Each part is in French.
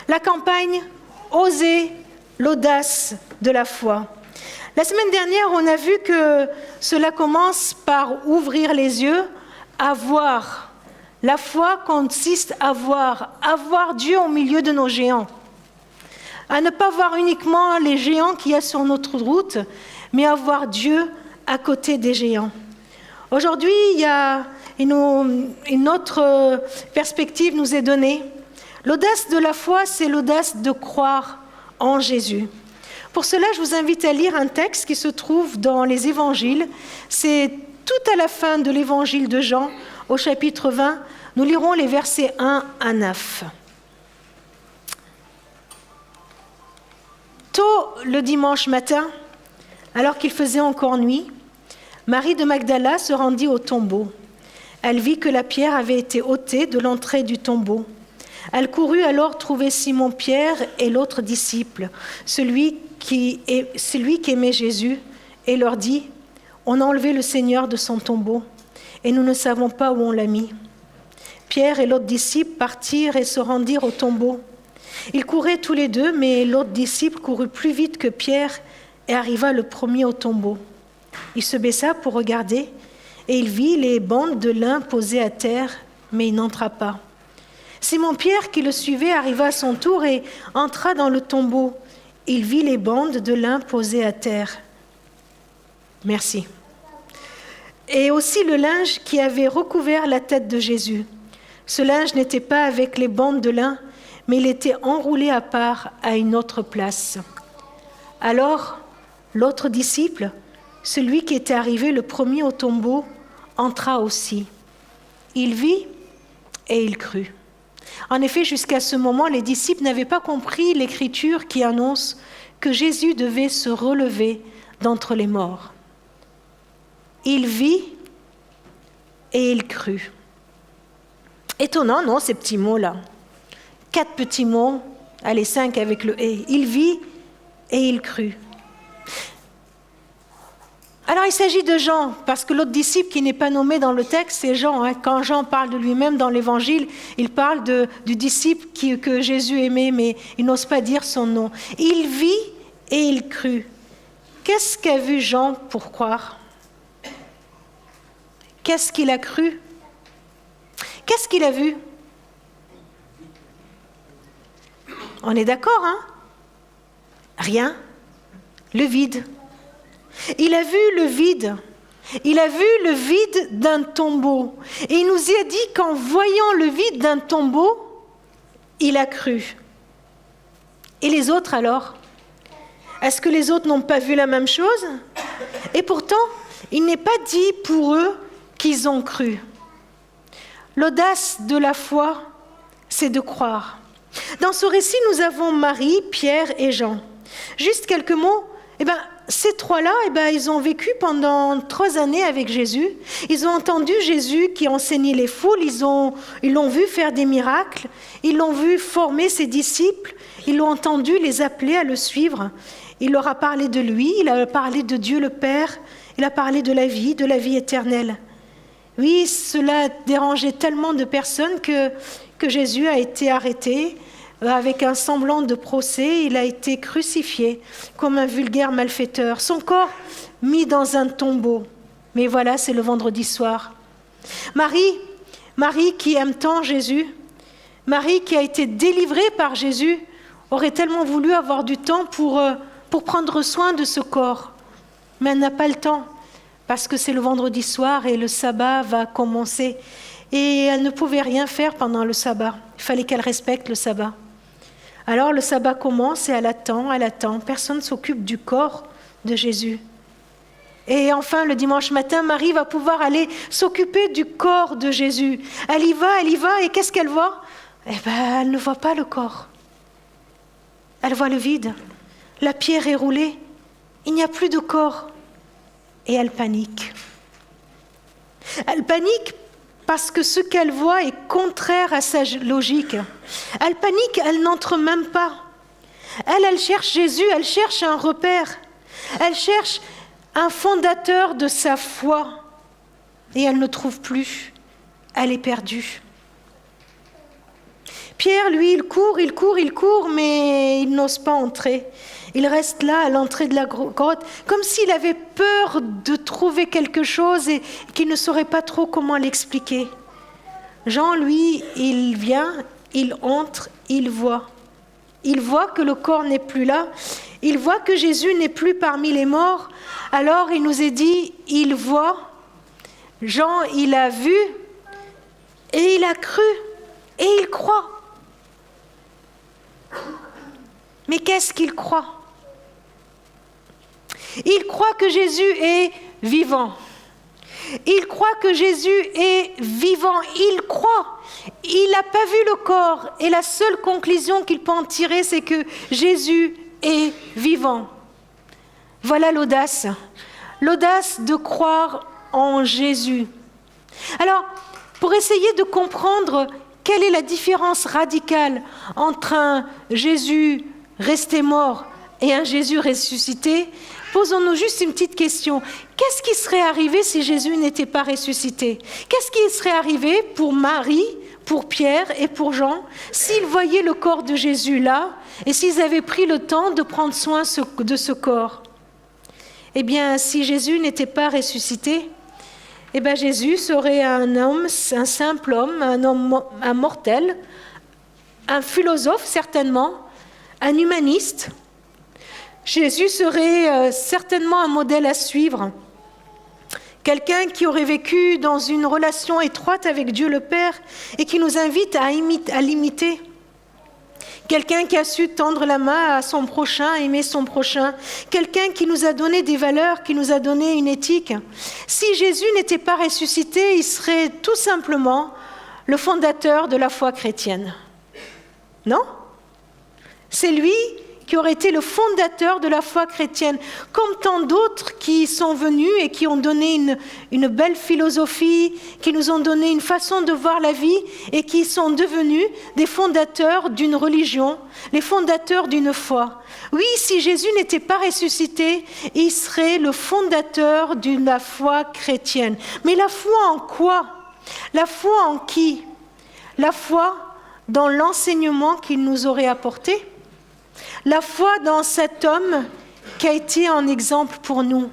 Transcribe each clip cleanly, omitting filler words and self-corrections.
La campagne « Oser l'audace de la foi ». La semaine dernière, on a vu que cela commence par ouvrir les yeux, à voir. La foi consiste à voir Dieu au milieu de nos géants. À ne pas voir uniquement les géants qu'il y a sur notre route, mais à voir Dieu à côté des géants. Aujourd'hui, il y a une autre perspective nous est donnée. L'audace de la foi, c'est l'audace de croire en Jésus. Pour cela, je vous invite à lire un texte qui se trouve dans les évangiles. C'est tout à la fin de l'évangile de Jean, au chapitre 20. Nous lirons les versets 1 à 9. Tôt le dimanche matin, alors qu'il faisait encore nuit, Marie de Magdala se rendit au tombeau. Elle vit que la pierre avait été ôtée de l'entrée du tombeau. Elle courut alors trouver Simon-Pierre et l'autre disciple, celui qui aimait Jésus, et leur dit : « On a enlevé le Seigneur de son tombeau, et nous ne savons pas où on l'a mis. » Pierre et l'autre disciple partirent et se rendirent au tombeau. Ils couraient tous les deux, mais l'autre disciple courut plus vite que Pierre et arriva le premier au tombeau. Il se baissa pour regarder, et il vit les bandes de lin posées à terre, mais il n'entra pas. Simon-Pierre, qui le suivait, arriva à son tour et entra dans le tombeau. Il vit les bandes de lin posées à terre. Merci. Et aussi le linge qui avait recouvert la tête de Jésus. Ce linge n'était pas avec les bandes de lin, mais il était enroulé à part à une autre place. Alors, l'autre disciple, celui qui était arrivé le premier au tombeau, entra aussi. Il vit et il crut. En effet, jusqu'à ce moment, les disciples n'avaient pas compris l'écriture qui annonce que Jésus devait se relever d'entre les morts. Il vit et il crut. Étonnant, non, ces petits mots-là. 4 petits mots, allez, 5 avec le « et ». Il vit et il crut. Alors, il s'agit de Jean, parce que l'autre disciple qui n'est pas nommé dans le texte, c'est Jean. Quand Jean parle de lui-même dans l'Évangile, il parle du disciple que Jésus aimait, mais il n'ose pas dire son nom. Il vit et il crut. Qu'est-ce qu'a vu Jean pour croire ? Qu'est-ce qu'il a cru ? Qu'est-ce qu'il a vu ? On est d'accord, hein ? Rien. Le vide. Il a vu le vide. Il a vu le vide d'un tombeau. Et il nous a dit qu'en voyant le vide d'un tombeau, il a cru. Et les autres alors ? Est-ce que les autres n'ont pas vu la même chose ? Et pourtant, il n'est pas dit pour eux qu'ils ont cru. L'audace de la foi, c'est de croire. Dans ce récit, nous avons Marie, Pierre et Jean. Juste quelques mots. Ces trois-là, ils ont vécu pendant 3 années avec Jésus. Ils ont entendu Jésus qui enseignait les foules. Ils l'ont vu faire des miracles. Ils l'ont vu former ses disciples. Ils l'ont entendu les appeler à le suivre. Il leur a parlé de lui. Il a parlé de Dieu le Père. Il a parlé de la vie éternelle. Oui, cela dérangeait tellement de personnes que Jésus a été arrêté. Avec un semblant de procès, il a été crucifié comme un vulgaire malfaiteur. Son corps mis dans un tombeau. Mais voilà, c'est le vendredi soir. Marie qui aime tant Jésus, Marie qui a été délivrée par Jésus, aurait tellement voulu avoir du temps pour prendre soin de ce corps. Mais elle n'a pas le temps, parce que c'est le vendredi soir et le sabbat va commencer. Et elle ne pouvait rien faire pendant le sabbat. Il fallait qu'elle respecte le sabbat. Alors le sabbat commence et elle attend. Personne ne s'occupe du corps de Jésus. Et enfin, le dimanche matin, Marie va pouvoir aller s'occuper du corps de Jésus. Elle y va, et qu'est-ce qu'elle voit ? Elle ne voit pas le corps. Elle voit le vide. La pierre est roulée. Il n'y a plus de corps. Et elle panique. Elle panique parce que ce qu'elle voit est contraire à sa logique. Elle panique, elle n'entre même pas. Elle cherche Jésus, elle cherche un repère. Elle cherche un fondateur de sa foi. Et elle ne trouve plus. Elle est perdue. Pierre, lui, il court, mais il n'ose pas entrer. Il reste là à l'entrée de la grotte, comme s'il avait peur de trouver quelque chose et qu'il ne saurait pas trop comment l'expliquer. Jean, lui, il vient, il entre, il voit. Il voit que le corps n'est plus là. Il voit que Jésus n'est plus parmi les morts. Alors il nous est dit, il voit. Jean, il a vu et il a cru et il croit. Mais qu'est-ce qu'il croit? Il croit que Jésus est vivant. Il croit que Jésus est vivant. Il croit. Il n'a pas vu le corps. Et la seule conclusion qu'il peut en tirer, c'est que Jésus est vivant. Voilà l'audace. L'audace de croire en Jésus. Alors, pour essayer de comprendre quelle est la différence radicale entre un Jésus resté mort et un Jésus ressuscité, posons-nous juste une petite question. Qu'est-ce qui serait arrivé si Jésus n'était pas ressuscité? Qu'est-ce qui serait arrivé pour Marie, pour Pierre et pour Jean s'ils voyaient le corps de Jésus là et s'ils avaient pris le temps de prendre soin de ce corps? Eh bien, si Jésus n'était pas ressuscité, eh bien Jésus serait un homme, un simple homme, un mortel, un philosophe certainement, un humaniste. Jésus serait certainement un modèle à suivre. Quelqu'un qui aurait vécu dans une relation étroite avec Dieu le Père et qui nous invite à l'imiter. Quelqu'un qui a su tendre la main à son prochain, aimer son prochain. Quelqu'un qui nous a donné des valeurs, qui nous a donné une éthique. Si Jésus n'était pas ressuscité, il serait tout simplement le fondateur de la foi chrétienne. Non? C'est lui qui aurait été le fondateur de la foi chrétienne, comme tant d'autres qui sont venus et qui ont donné une belle philosophie, qui nous ont donné une façon de voir la vie et qui sont devenus des fondateurs d'une religion, les fondateurs d'une foi. Oui, si Jésus n'était pas ressuscité, il serait le fondateur de la foi chrétienne. Mais la foi en quoi? La foi en qui? La foi dans l'enseignement qu'il nous aurait apporté? La foi dans cet homme qui a été un exemple pour nous.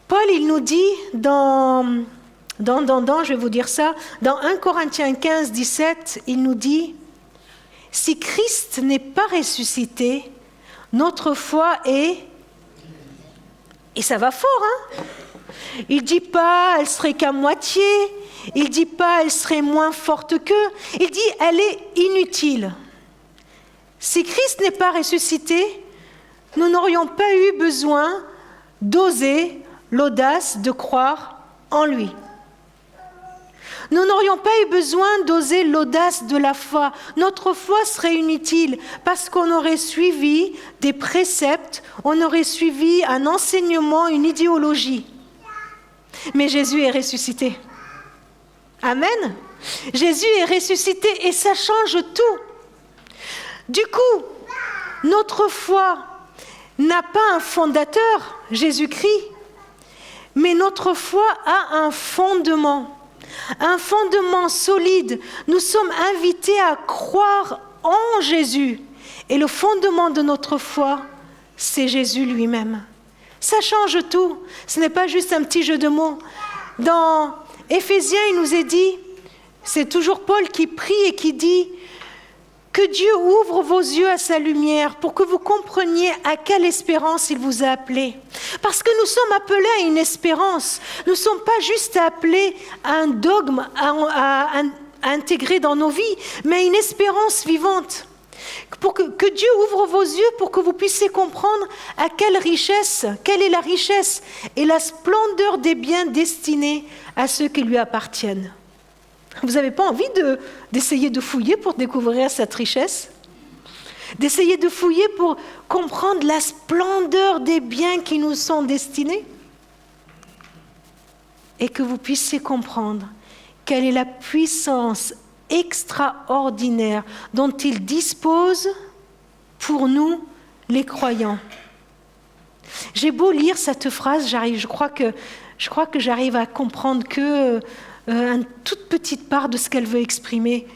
Paul, il nous dit je vais vous dire ça, dans 1 Corinthiens 15, 17, il nous dit « Si Christ n'est pas ressuscité, notre foi est... » Et ça va fort, hein? Il ne dit pas « elle serait qu'à moitié », il ne dit pas « elle serait moins forte qu'eux », il dit « elle est inutile ». Si Christ n'est pas ressuscité, nous n'aurions pas eu besoin d'oser l'audace de croire en lui. Nous n'aurions pas eu besoin d'oser l'audace de la foi. Notre foi serait inutile parce qu'on aurait suivi des préceptes, on aurait suivi un enseignement, une idéologie. Mais Jésus est ressuscité. Amen. Jésus est ressuscité et ça change tout. Du coup, notre foi n'a pas un fondateur, Jésus-Christ, mais notre foi a un fondement solide. Nous sommes invités à croire en Jésus. Et le fondement de notre foi, c'est Jésus lui-même. Ça change tout. Ce n'est pas juste un petit jeu de mots. Dans Éphésiens, il nous est dit, c'est toujours Paul qui prie et qui dit que Dieu ouvre vos yeux à sa lumière pour que vous compreniez à quelle espérance il vous a appelé. Parce que nous sommes appelés à une espérance. Nous ne sommes pas juste appelés à un dogme à intégrer dans nos vies, mais à une espérance vivante. Que Dieu ouvre vos yeux pour que vous puissiez comprendre à quelle est la richesse et la splendeur des biens destinés à ceux qui lui appartiennent. Vous n'avez pas envie d'essayer de fouiller pour découvrir cette richesse? D'essayer de fouiller pour comprendre la splendeur des biens qui nous sont destinés? Et que vous puissiez comprendre quelle est la puissance extraordinaire dont il dispose pour nous, les croyants. J'ai beau lire cette phrase, je crois que j'arrive à comprendre que une toute petite part de ce qu'elle veut exprimer.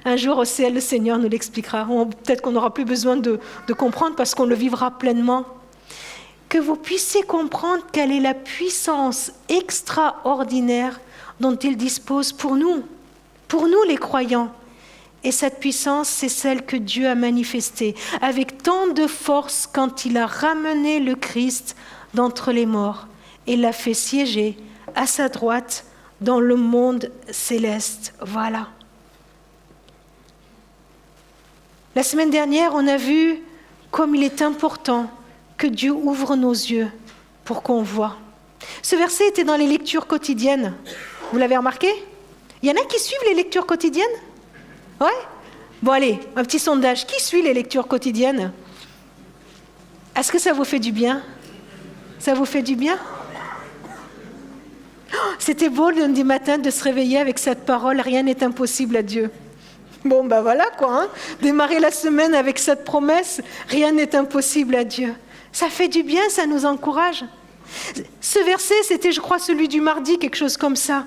Un jour au ciel, le Seigneur nous l'expliquera. Peut-être qu'on n'aura plus besoin de comprendre parce qu'on le vivra pleinement. Que vous puissiez comprendre quelle est la puissance extraordinaire dont il dispose pour nous les croyants. Et cette puissance, c'est celle que Dieu a manifestée avec tant de force quand il a ramené le Christ d'entre les morts et l'a fait siéger à sa droite dans le monde céleste. Voilà. La semaine dernière, on a vu comme il est important que Dieu ouvre nos yeux pour qu'on voit. Ce verset était dans les lectures quotidiennes. Vous l'avez remarqué? Il y en a qui suivent les lectures quotidiennes? Ouais? Bon allez, un petit sondage. Qui suit les lectures quotidiennes? Est-ce que ça vous fait du bien? Ça vous fait du bien? C'était beau le lundi matin de se réveiller avec cette parole, rien n'est impossible à Dieu. Bon, ben voilà quoi, hein? Démarrer la semaine avec cette promesse, rien n'est impossible à Dieu. Ça fait du bien, ça nous encourage. Ce verset, c'était, je crois, celui du mardi, quelque chose comme ça.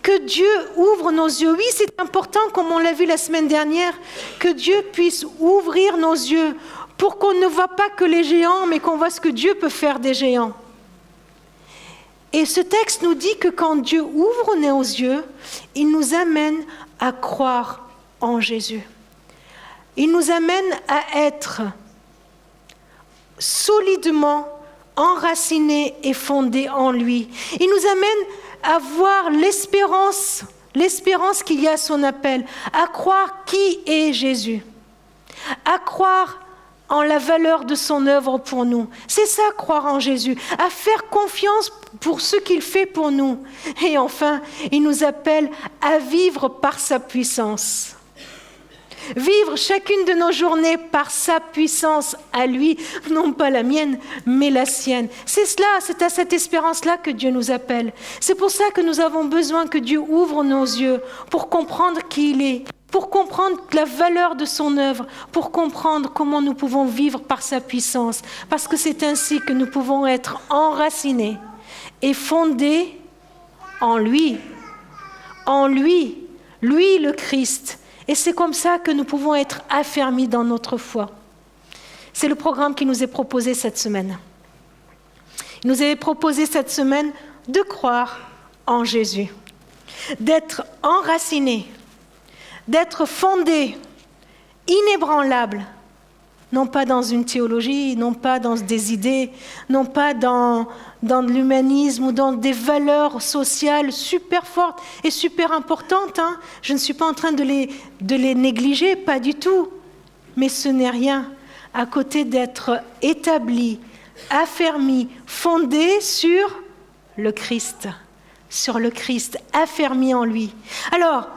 Que Dieu ouvre nos yeux. Oui, c'est important, comme on l'a vu la semaine dernière, que Dieu puisse ouvrir nos yeux pour qu'on ne voit pas que les géants, mais qu'on voit ce que Dieu peut faire des géants. Et ce texte nous dit que quand Dieu ouvre nos yeux, il nous amène à croire en Jésus. Il nous amène à être solidement enracinés et fondés en lui. Il nous amène à voir l'espérance qu'il y a à son appel, à croire qui est Jésus, à croire en la valeur de son œuvre pour nous. C'est ça, croire en Jésus, à faire confiance pour ce qu'il fait pour nous. Et enfin, il nous appelle à vivre par sa puissance. Vivre chacune de nos journées par sa puissance à lui, non pas la mienne, mais la sienne. C'est à cette espérance-là que Dieu nous appelle. C'est pour ça que nous avons besoin que Dieu ouvre nos yeux pour comprendre qui il est, pour comprendre la valeur de son œuvre, pour comprendre comment nous pouvons vivre par sa puissance. Parce que c'est ainsi que nous pouvons être enracinés et fondés en lui, lui le Christ. Et c'est comme ça que nous pouvons être affermis dans notre foi. C'est le programme qui nous est proposé cette semaine. Il nous est proposé cette semaine de croire en Jésus, d'être enracinés, d'être fondés, inébranlables, non pas dans une théologie, non pas dans des idées, non pas dans l'humanisme ou dans des valeurs sociales super fortes et super importantes. Hein. Je ne suis pas en train de les négliger, pas du tout. Mais ce n'est rien à côté d'être établi, affermi, fondé sur le Christ, affermi en lui. Alors,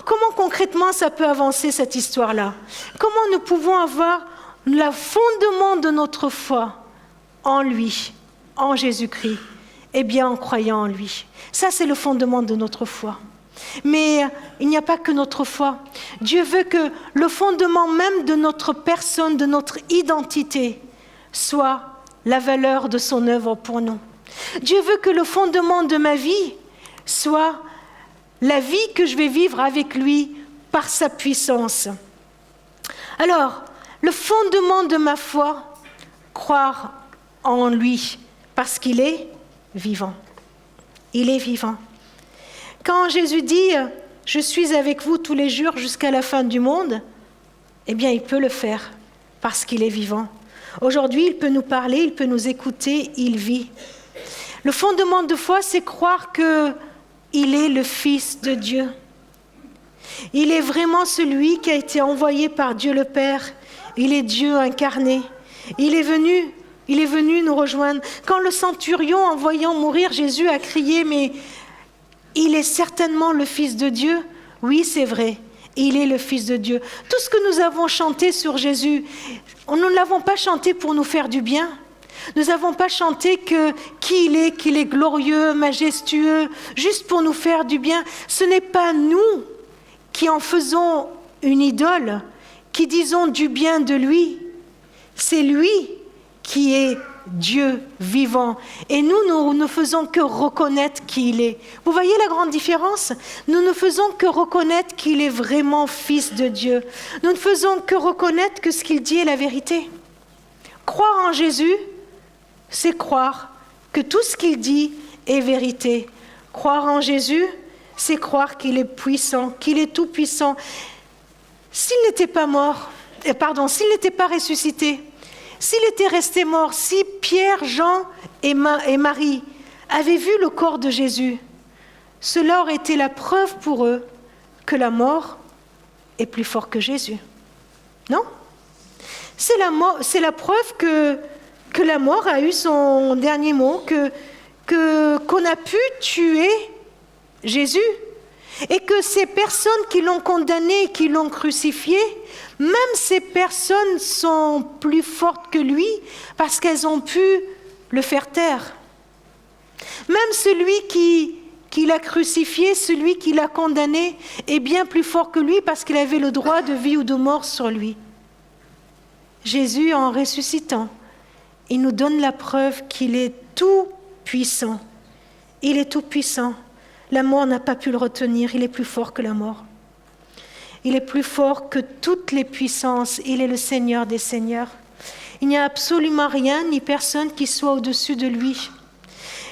Comment concrètement ça peut avancer cette histoire-là? Comment nous pouvons avoir le fondement de notre foi en lui, en Jésus-Christ? Eh bien, en croyant en lui. Ça, c'est le fondement de notre foi. Mais il n'y a pas que notre foi. Dieu veut que le fondement même de notre personne, de notre identité, soit la valeur de son œuvre pour nous. Dieu veut que le fondement de ma vie soit la vie que je vais vivre avec lui par sa puissance. Alors, le fondement de ma foi, croire en lui, parce qu'il est vivant. Il est vivant. Quand Jésus dit « Je suis avec vous tous les jours jusqu'à la fin du monde », eh bien, il peut le faire parce qu'il est vivant. Aujourd'hui, il peut nous parler, il peut nous écouter, il vit. Le fondement de foi, c'est croire qu'il est le Fils de Dieu. Il est vraiment celui qui a été envoyé par Dieu le Père. Il est Dieu incarné. Il est venu nous rejoindre. Quand le centurion, en voyant mourir Jésus, a crié « Mais il est certainement le Fils de Dieu », oui, c'est vrai. Il est le Fils de Dieu. Tout ce que nous avons chanté sur Jésus, nous ne l'avons pas chanté pour nous faire du bien. Nous n'avons pas chanté qu'il est glorieux, majestueux, juste pour nous faire du bien. Ce n'est pas nous qui en faisons une idole, qui disons du bien de lui. C'est lui qui est Dieu vivant. Et nous ne faisons que reconnaître qui il est. Vous voyez la grande différence? Nous ne faisons que reconnaître qu'il est vraiment Fils de Dieu. Nous ne faisons que reconnaître que ce qu'il dit est la vérité. Croire en Jésus, c'est croire que tout ce qu'il dit est vérité. Croire en Jésus, c'est croire qu'il est puissant, qu'il est tout puissant. S'il n'était pas s'il n'était pas ressuscité, s'il était resté mort, si Pierre, Jean et Marie avaient vu le corps de Jésus, cela aurait été la preuve pour eux que la mort est plus fort que Jésus. Non? C'est la preuve que la mort a eu son dernier mot, qu'on a pu tuer Jésus. Et que ces personnes qui l'ont condamné, qui l'ont crucifié, même ces personnes sont plus fortes que lui parce qu'elles ont pu le faire taire. Même celui qui l'a crucifié, celui qui l'a condamné, est bien plus fort que lui parce qu'il avait le droit de vie ou de mort sur lui. Jésus, en ressuscitant, il nous donne la preuve qu'il est tout puissant. Il est tout puissant. La mort n'a pas pu le retenir, il est plus fort que la mort. Il est plus fort que toutes les puissances, il est le Seigneur des Seigneurs. Il n'y a absolument rien ni personne qui soit au-dessus de lui.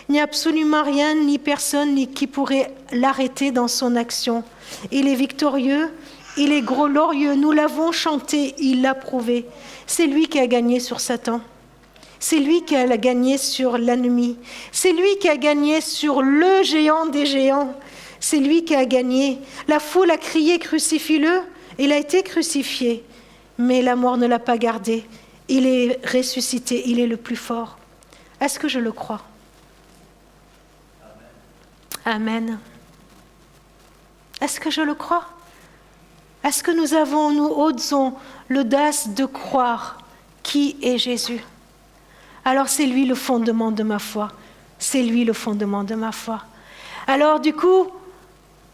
Il n'y a absolument rien ni personne qui pourrait l'arrêter dans son action. Il est victorieux, il est glorieux, nous l'avons chanté, il l'a prouvé. C'est lui qui a gagné sur Satan. C'est lui qui a gagné sur l'ennemi. C'est lui qui a gagné sur le géant des géants. C'est lui qui a gagné. La foule a crié, crucifie-le. Il a été crucifié, mais la mort ne l'a pas gardé. Il est ressuscité, il est le plus fort. Est-ce que je le crois? Amen. Est-ce que je le crois? Est-ce que nous osons l'audace de croire qui est Jésus? Alors c'est lui le fondement de ma foi. C'est lui le fondement de ma foi. Alors du coup,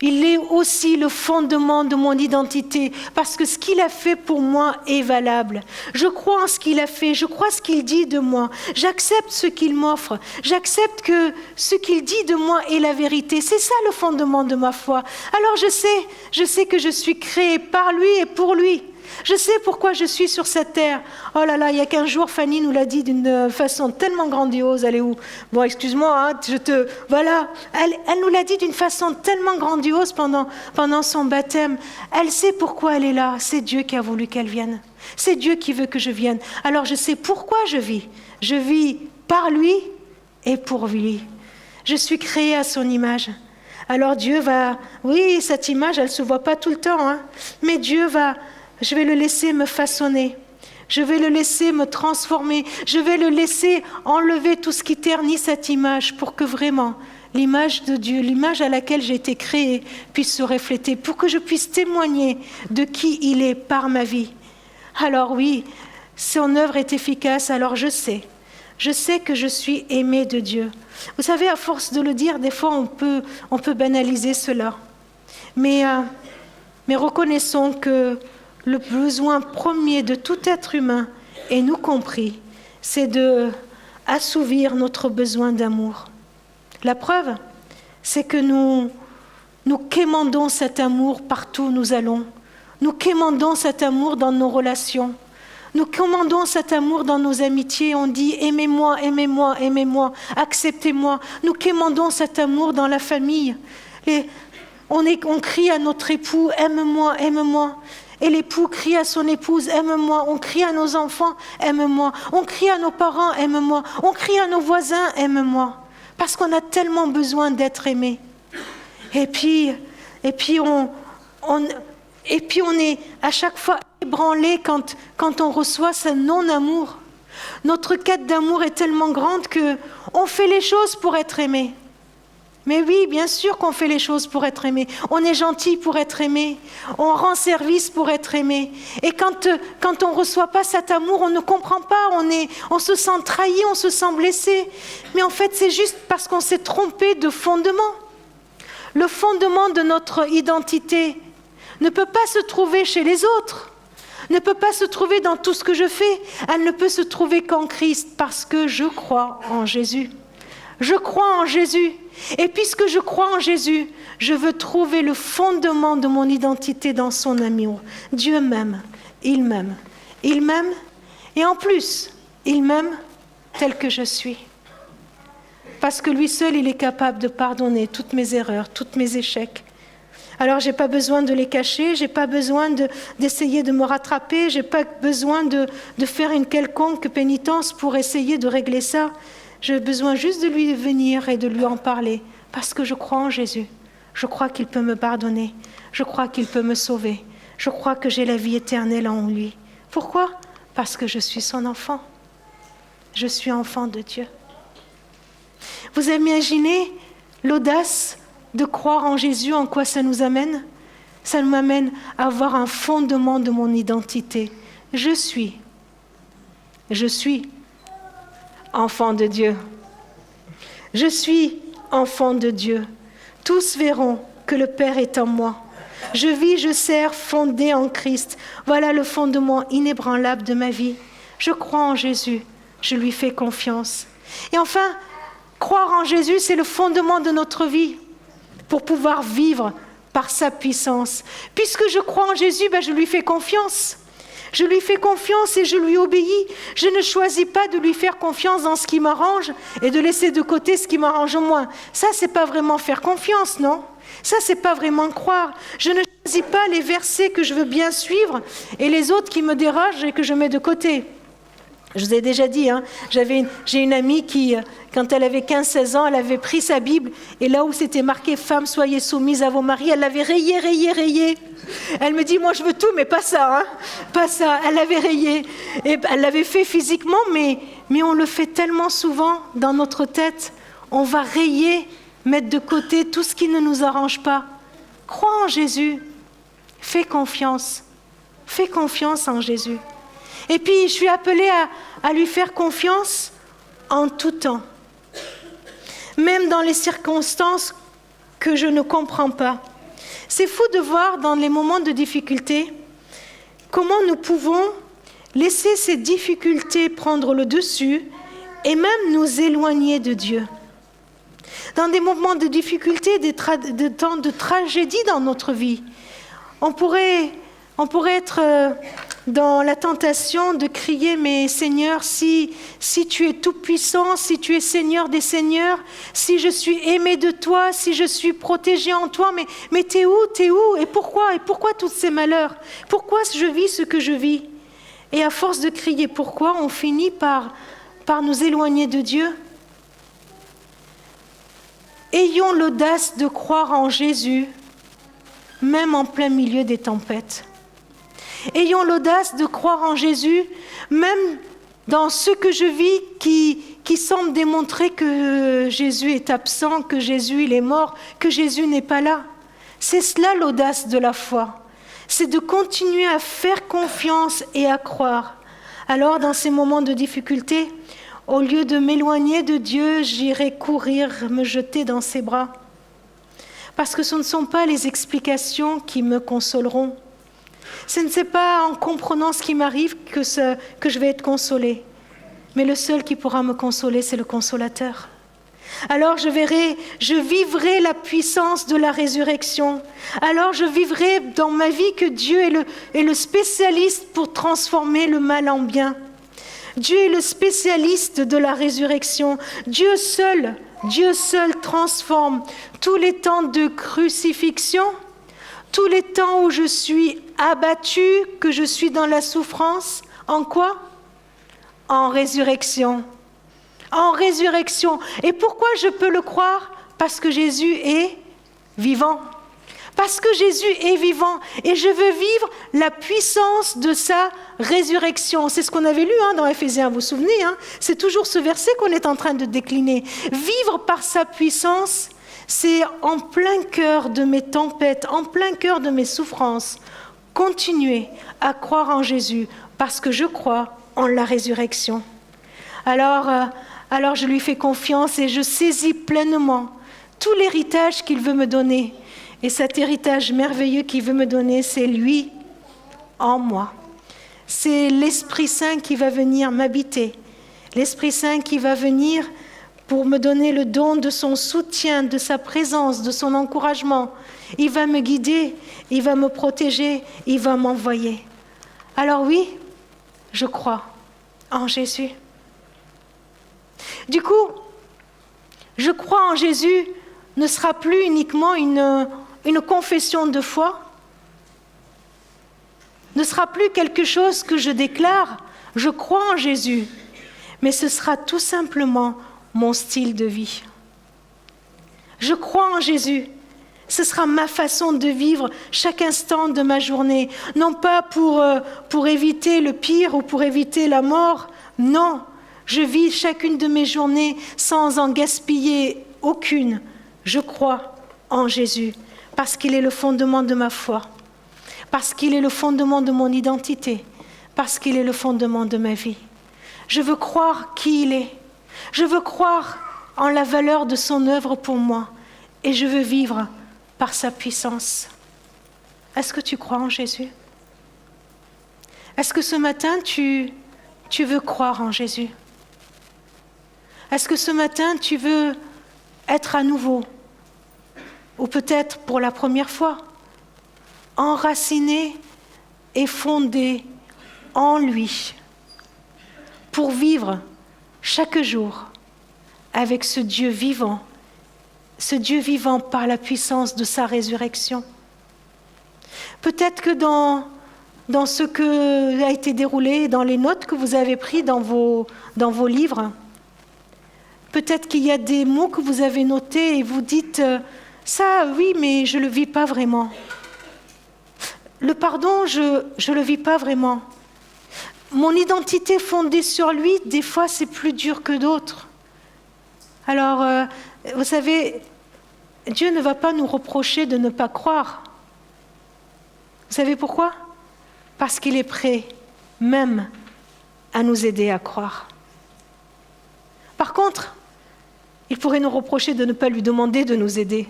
il est aussi le fondement de mon identité, parce que ce qu'il a fait pour moi est valable. Je crois en ce qu'il a fait, je crois ce qu'il dit de moi. J'accepte ce qu'il m'offre. J'accepte que ce qu'il dit de moi est la vérité. C'est ça le fondement de ma foi. Alors je sais que je suis créé par lui et pour lui. Je sais pourquoi je suis sur cette terre. Oh là là, il y a 15 jours, Fanny nous l'a dit d'une façon tellement grandiose. Elle est où? Bon, excuse-moi, voilà. Elle nous l'a dit d'une façon tellement grandiose pendant son baptême. Elle sait pourquoi elle est là. C'est Dieu qui a voulu qu'elle vienne. C'est Dieu qui veut que je vienne. Alors je sais pourquoi je vis. Je vis par lui et pour lui. Je suis créée à son image. Alors Dieu va... Oui, cette image, elle ne se voit pas tout le temps, hein, mais Dieu va... Je vais le laisser me façonner. Je vais le laisser me transformer. Je vais le laisser enlever tout ce qui ternit cette image pour que vraiment l'image de Dieu, l'image à laquelle j'ai été créée, puisse se refléter, pour que je puisse témoigner de qui il est par ma vie. Alors oui, son œuvre est efficace, alors je sais que je suis aimée de Dieu. Vous savez, à force de le dire, des fois on peut banaliser cela. Mais reconnaissons que le besoin premier de tout être humain, et nous compris, c'est de assouvir notre besoin d'amour. La preuve, c'est que nous quémandons cet amour partout où nous allons. Nous quémandons cet amour dans nos relations. Nous commandons cet amour dans nos amitiés. On dit « aimez-moi, aimez-moi, aimez-moi, acceptez-moi ». Nous quémandons cet amour dans la famille. On crie à notre époux « aime-moi, aime-moi ». Et l'époux crie à son épouse « aime-moi ». On crie à nos enfants « aime-moi ». On crie à nos parents « aime-moi ». On crie à nos voisins « aime-moi ». Parce qu'on a tellement besoin d'être aimé. Et puis on est à chaque fois ébranlé quand on reçoit ce non-amour. Notre quête d'amour est tellement grande qu'on fait les choses pour être aimé. Mais oui, bien sûr qu'on fait les choses pour être aimé. On est gentil pour être aimé. On rend service pour être aimé. Et quand on ne reçoit pas cet amour, on ne comprend pas. On se sent trahi, on se sent blessé. Mais en fait, c'est juste parce qu'on s'est trompé de fondement. Le fondement de notre identité ne peut pas se trouver chez les autres. ne peut pas se trouver dans tout ce que je fais. Elle ne peut se trouver qu'en Christ parce que je crois en Jésus. Je crois en Jésus. Et puisque je crois en Jésus, je veux trouver le fondement de mon identité dans son amour. Dieu m'aime. Il m'aime. Il m'aime. Et en plus, il m'aime tel que je suis. Parce que lui seul, il est capable de pardonner toutes mes erreurs, tous mes échecs. Alors, je n'ai pas besoin de les cacher, je n'ai pas besoin d'essayer de me rattraper, je n'ai pas besoin de faire une quelconque pénitence pour essayer de régler ça. J'ai besoin juste de lui venir et de lui en parler, parce que je crois en Jésus. Je crois qu'il peut me pardonner, je crois qu'il peut me sauver, je crois que j'ai la vie éternelle en lui. Pourquoi ? Parce que je suis son enfant. Je suis enfant de Dieu. Vous imaginez l'audace de croire en Jésus, en quoi ça nous amène ? Ça nous amène à avoir un fondement de mon identité. Je suis enfant de Dieu. Je suis enfant de Dieu. Tous verront que le Père est en moi. Je vis, je sers, fondé en Christ. Voilà le fondement inébranlable de ma vie. Je crois en Jésus. Je lui fais confiance. Et enfin, croire en Jésus, c'est le fondement de notre vie pour pouvoir vivre par sa puissance. Puisque je crois en Jésus, je lui fais confiance. Je lui fais confiance et je lui obéis. Je ne choisis pas de lui faire confiance dans ce qui m'arrange et de laisser de côté ce qui m'arrange moins. Ça, c'est pas vraiment faire confiance, non ? Ça, c'est pas vraiment croire. Je ne choisis pas les versets que je veux bien suivre et les autres qui me dérangent et que je mets de côté. Je vous ai déjà dit, j'ai une amie qui, quand elle avait 15-16 ans, elle avait pris sa Bible et là où c'était marqué « Femmes, soyez soumises à vos maris », elle l'avait rayé. Elle me dit « Moi, je veux tout, mais pas ça, pas ça ». Elle l'avait rayé. Et elle l'avait fait physiquement, mais on le fait tellement souvent dans notre tête. On va rayer, mettre de côté tout ce qui ne nous arrange pas. Crois en Jésus. Fais confiance en Jésus. Et puis, je suis appelée à lui faire confiance en tout temps. Même dans les circonstances que je ne comprends pas. C'est fou de voir dans les moments de difficulté comment nous pouvons laisser ces difficultés prendre le dessus et même nous éloigner de Dieu. Dans des moments de difficulté, des temps de tragédie dans notre vie, on pourrait être dans la tentation de crier « Mais Seigneur, si tu es tout-puissant, si tu es Seigneur des Seigneurs, si je suis aimé de toi, si je suis protégé en toi, mais t'es où ? Et pourquoi tous ces malheurs ? Pourquoi je vis ce que je vis ?» Et à force de crier « Pourquoi ?», on finit par nous éloigner de Dieu. Ayons l'audace de croire en Jésus, même en plein milieu des tempêtes. Ayons l'audace de croire en Jésus, même dans ce que je vis qui semble démontrer que Jésus est absent, que Jésus il est mort, que Jésus n'est pas là. C'est cela l'audace de la foi. C'est de continuer à faire confiance et à croire. Alors, dans ces moments de difficulté, au lieu de m'éloigner de Dieu, j'irai courir, me jeter dans ses bras. Parce que ce ne sont pas les explications qui me consoleront. Ce n'est pas en comprenant ce qui m'arrive que je vais être consolée. Mais le seul qui pourra me consoler, c'est le consolateur. Alors je vivrai la puissance de la résurrection. Alors je vivrai dans ma vie que Dieu est le spécialiste pour transformer le mal en bien. Dieu est le spécialiste de la résurrection. Dieu seul transforme tous les temps de crucifixion, tous les temps où je suis abattue, que je suis dans la souffrance. En quoi ? En résurrection. En résurrection. Et pourquoi je peux le croire ? Parce que Jésus est vivant. Parce que Jésus est vivant. Et je veux vivre la puissance de sa résurrection. C'est ce qu'on avait lu dans Éphésiens, vous vous souvenez ? C'est toujours ce verset qu'on est en train de décliner. Vivre par sa puissance, c'est en plein cœur de mes tempêtes, en plein cœur de mes souffrances, continuer à croire en Jésus parce que je crois en la résurrection. Alors je lui fais confiance et je saisis pleinement tout l'héritage qu'il veut me donner. Et cet héritage merveilleux qu'il veut me donner, c'est lui en moi. C'est l'Esprit Saint qui va venir m'habiter. L'Esprit Saint qui va venir pour me donner le don de son soutien, de sa présence, de son encouragement. Il va me guider, il va me protéger, il va m'envoyer. Alors oui, je crois en Jésus. Du coup, je crois en Jésus ne sera plus uniquement une confession de foi, ne sera plus quelque chose que je déclare, je crois en Jésus, mais ce sera tout simplement mon style de vie. Je crois en Jésus. Ce sera ma façon de vivre chaque instant de ma journée. Non pas pour éviter le pire ou pour éviter la mort. Non, je vis chacune de mes journées sans en gaspiller aucune. Je crois en Jésus parce qu'il est le fondement de ma foi, parce qu'il est le fondement de mon identité, parce qu'il est le fondement de ma vie. Je veux croire qui il est. Je veux croire en la valeur de son œuvre pour moi et je veux vivre par sa puissance. Est-ce que tu crois en Jésus? Est-ce que ce matin, tu veux croire en Jésus? Est-ce que ce matin, tu veux être à nouveau, ou peut-être pour la première fois, enraciné et fondé en lui, pour vivre chaque jour avec ce Dieu vivant par la puissance de sa résurrection. Peut-être que dans ce que a été déroulé, dans les notes que vous avez prises dans vos livres, peut-être qu'il y a des mots que vous avez notés et vous dites « ça, oui, mais je ne le vis pas vraiment. Le pardon, je ne le vis pas vraiment. Mon identité fondée sur lui, des fois, c'est plus dur que d'autres. » Alors, vous savez, Dieu ne va pas nous reprocher de ne pas croire. Vous savez pourquoi? Parce qu'il est prêt même à nous aider à croire. Par contre, il pourrait nous reprocher de ne pas lui demander de nous aider.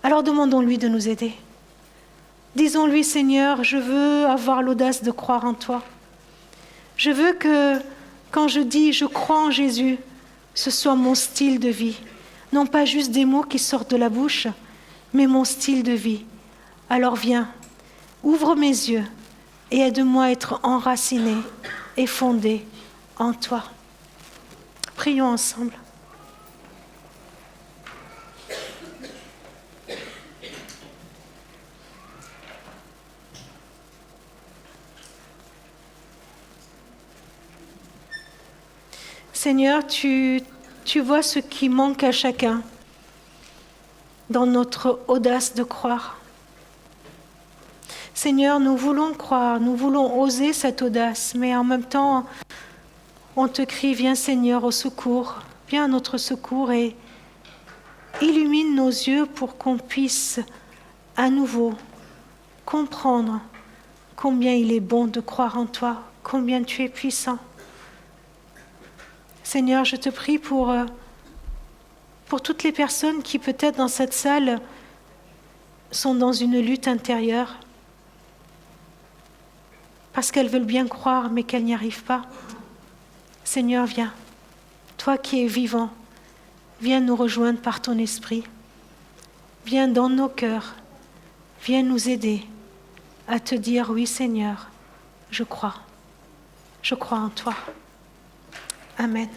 Alors demandons-lui de nous aider. Disons-lui, Seigneur, je veux avoir l'audace de croire en toi. Je veux que, quand je dis « je crois en Jésus », ce soit mon style de vie. Non pas juste des mots qui sortent de la bouche, mais mon style de vie. Alors viens, ouvre mes yeux et aide-moi à être enraciné et fondé en toi. Prions ensemble. Seigneur, tu vois ce qui manque à chacun dans notre audace de croire. Seigneur, nous voulons croire, nous voulons oser cette audace, mais en même temps, on te crie, viens Seigneur au secours, viens à notre secours et illumine nos yeux pour qu'on puisse à nouveau comprendre combien il est bon de croire en toi, combien tu es puissant. Seigneur, je te prie pour toutes les personnes qui peut-être dans cette salle sont dans une lutte intérieure parce qu'elles veulent bien croire mais qu'elles n'y arrivent pas. Seigneur, viens, toi qui es vivant, viens nous rejoindre par ton esprit. Viens dans nos cœurs, viens nous aider à te dire oui Seigneur, je crois en toi. Amen.